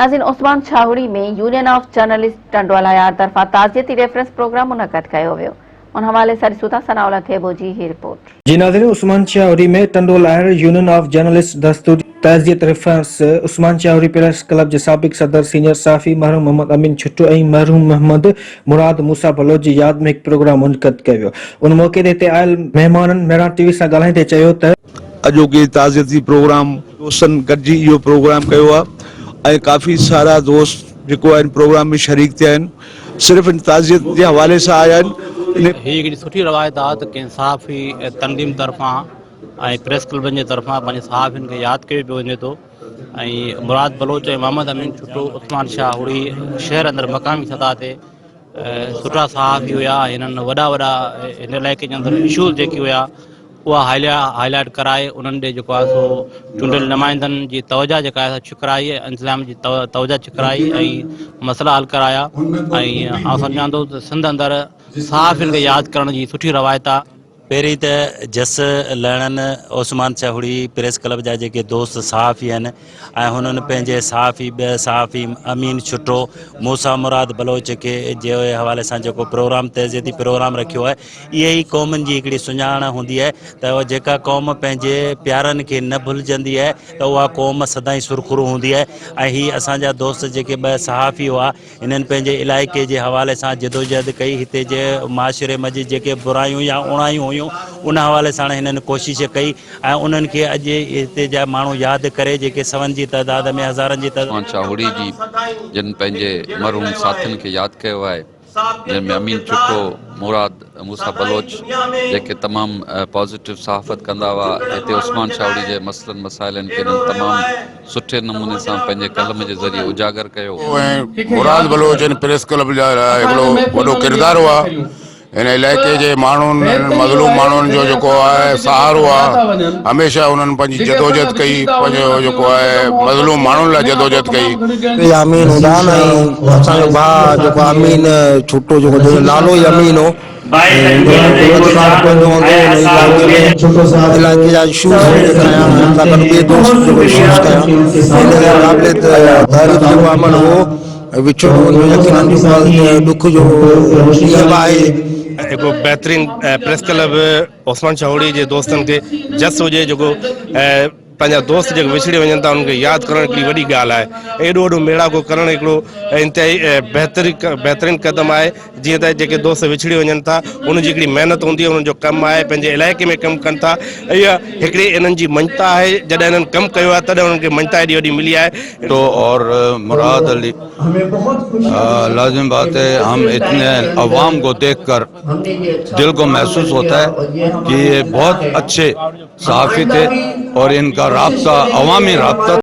नाज़रीन, उस्मान छाहुड़ी में union of journalist टंडोलायार तरफा ताज़ियती रेफरेंस प्रोग्राम मुनक़द कयो वियो। उन हवाले सां ॾिसूं था सनाउल्ला थेबो जी ही रिपोर्ट। जी नाज़रीन, उस्मान छाहुड़ी में टंडोलायार यूनियन ऑफ जर्नलिस्ट दस्तूरी ताज़ियत reference Usman Chhahuri press club के साबिक सदर सीनियर सहाफ़ी मरहूम मोहम्मद अमीन छुट्टो और मरहूम मोहम्मद मुराद मूसा बलोच की याद में एक प्रोग्राम मुनक़द किया वियो। उन मौके ते आयल मेहमानन मेरा टीवी से ॻाल्हाईंदे चयो त अॼोके ताज़ियती प्रोग्राम दोस्तन गॾिजी इहो प्रोग्राम कयो आहे। काफ़ी सारा दोस्त जेको आहिनि प्रोग्राम में शरीक थिया आहिनि, सिर्फ़ु इन ताज़ियत जे हवाले सां आया आहिनि। ही हिकिड़ी सुठी रवायत आहे त कंहिं सहाफ़ी तंज़ीम तरफ़ां ऐं प्रेस क्लबनि जे तरफ़ां पंहिंजे सहाफ़ियुनि खे यादि कयो पियो वञे थो। ऐं मुराद बलोच ऐं मोहम्मद अमीन छुट्टो उस्मान छाहुड़ी शहर अंदरि मक़ामी सतह ते सुठा सहाफ़ी हुया। हिननि वॾा वॾा हिन इलाइक़े जे अंदरि इशूज़ जेके हुया उहा हाईलाइट कराए उन्हनि ॾे जेको आहे सो चूंडियल नुमाइंदनि जी तवजा जेका आहे छिकराई ऐं इंतज़ाम जी तवजा छिकराई ऐं मसइला हल कराया। ऐं आउं सम्झां थो त सिंध अंदरि सहाफ़ियुनि खे यादि करण जी सुठी रवायत आहे। पहिरीं त जस लहणनि उस्मान छाहुड़ी प्रेस क्लब जा जेके दोस्त सहाफ़ी आहिनि ऐं हुननि पंहिंजे सहाफ़ी ॿ सहाफ़ी अमीन छुट्टो मूसा मुराद बलोच के जे हवाले सां जेको प्रोग्राम तहज़ीती प्रोग्राम रखियो आहे, इहे ई क़ौमुनि जी हिकिड़ी सुञाण हूंदी आहे त जेका क़ौम पंहिंजे प्यारनि खे न भुलिजंदी आहे त उहा क़ौम सदाईं सुरख़ुरू हूंदी आहे। ऐं हीअ असांजा दोस्त जेके ॿ सहाफ़ी हुआ, हिननि पंहिंजे इलाइक़े जे हवाले सां जदोजहद कई। हिते जे माशरे मंझि जेके बुरायूं या उणायूं हुयूं उन हवाले सां हिननि कोशिश कई ऐं उन्हनि खे अॼु हिते जा माण्हू यादि करे जेके सवनि जी तइदाद में हज़ारनि जी उस्मान छाहुड़ी जी जिन पंहिंजे मरहूम साथियुनि खे यादि कयो आहे, जिन में अमीन छुट्टो मुराद मूसा बलोच जेके तमामु पॉज़िटिव सहाफ़त कंदा हुआ, हिते उस्मान छाहुड़ी जे मसइलनि मसाइलनि खे तमामु सुठे नमूने सां पंहिंजे कलम जे ज़रिए उजागर कयो। मुराद बलोच प्रेस क्लब जा हिकिड़ो वॾो किरदारु हुआ। इन इलाइक़े जे माण्हुनि मज़लूम माण्हुनि जो जेको आहे सहारो आहे। हमेशह उन्हनि पंहिंजी जदोजहद कई, पंहिंजो जेको आहे मज़लूम माण्हुनि लाइ जदोजहद कई। अमीन हूंदा आहिनि, असांजो भाउ जेको अमीन छुट्टो जेको नालो ई अमीन हो, इलाइक़े जा इशूज़ कया सां गॾु ॿिए दोस्त जेको इशूज़ कया हिन क़ाबिलियत तारीफ़ जो अमल हो विछो यकीनन दुख जो ॾींहुं आहे। हिकिड़ो बहितरीन प्रेस क्लब उस्मान छाहुड़ी जे दोस्तनि खे जस हुजे जेको पंहिंजा दोस्त जेके विछड़ी वञनि था उनखे यादि करणु हिकिड़ी वॾी ॻाल्हि आहे। एॾो वॾो मेड़ाको करणु हिकिड़ो इंतिहाई बहितरीन क़दम आहे। जीअं त जेके दोस्त विछड़ी वञनि था उनजी हिकिड़ी महिनत हूंदी आहे, उनजो कमु आहे, पंहिंजे इलाइक़े में कमु कनि था। इहा हिकिड़ी इन्हनि जी मञता आहे, जॾहिं इन्हनि कमु कयो आहे तॾहिं उन्हनि खे मञता एॾी वॾी मिली आहे। तो और मुराद अली लाजिम बात है, हम इतने अवाम को देखकर दिल को महसूस होता है कि ये बहुत अच्छे सहाफ़ी थे और इनका राब्ता अवामी राब्ता